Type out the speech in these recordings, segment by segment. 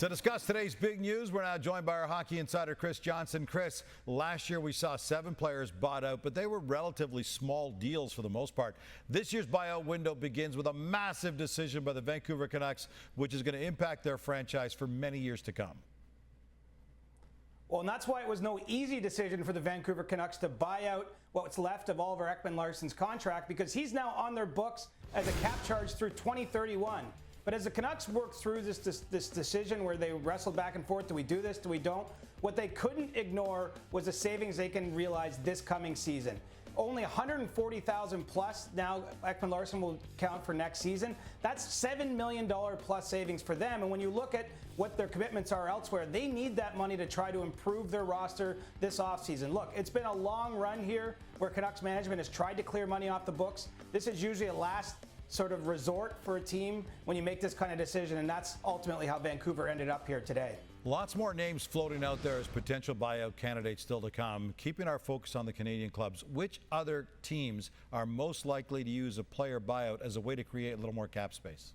To discuss today's big news, we're now joined by our hockey insider, Chris Johnston. Chris, last year we saw 7 players bought out, but they were relatively small deals for the most part. This year's buyout window begins with a massive decision by the Vancouver Canucks, which is going to impact their franchise for many years to come. Well, and that's why it was no easy decision for the Vancouver Canucks to buy out what's left of Oliver Ekman-Larsson's contract, because he's now on their books as a cap charge through 2031. But as the Canucks worked through this decision where they wrestled back and forth, do we do this, do we don't, what they couldn't ignore was the savings they can realize this coming season. Only $140,000 plus now Ekman-Larsson will count for next season. That's $7 million plus savings for them. And when you look at what their commitments are elsewhere, they need that money to try to improve their roster this offseason. Look, it's been a long run here where Canucks management has tried to clear money off the books. This is usually a last sort of resort for a team when you make this kind of decision, and that's ultimately how Vancouver ended up here today. Lots more names floating out there as potential buyout candidates still to come. Keeping our focus on the Canadian clubs, which other teams are most likely to use a player buyout as a way to create a little more cap space?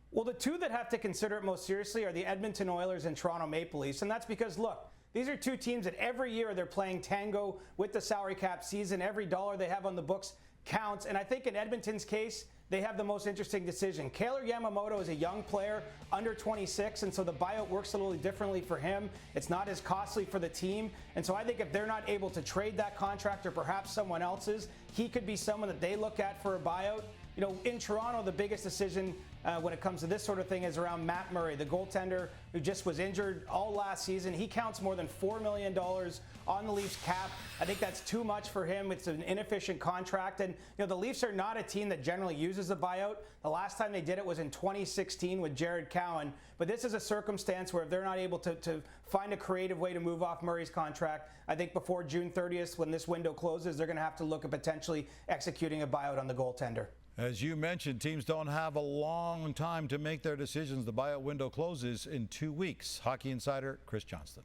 Well, the two that have to consider it most seriously are the Edmonton Oilers and Toronto Maple Leafs, and that's because, look, these are two teams that every year they're playing tango with the salary cap season. Every dollar they have on the books counts, and I think in Edmonton's case, they have the most interesting decision. Kailer Yamamoto is a young player, under 26, and so the buyout works a little differently for him. It's not as costly for the team, and so I think if they're not able to trade that contract or perhaps someone else's, he could be someone that they look at for a buyout. You know, in Toronto, the biggest decision when it comes to this sort of thing is around Matt Murray, the goaltender who just was injured all last season. He counts more than $4 million on the Leafs cap. I think that's too much for him. It's an inefficient contract. And, you know, the Leafs are not a team that generally uses a buyout. The last time they did it was in 2016 with Jared Cowan. But this is a circumstance where if they're not able to find a creative way to move off Murray's contract, I think before June 30th, when this window closes, they're going to have to look at potentially executing a buyout on the goaltender. As you mentioned, teams don't have a long time to make their decisions. The buyout window closes in 2 weeks. Hockey insider Chris Johnston.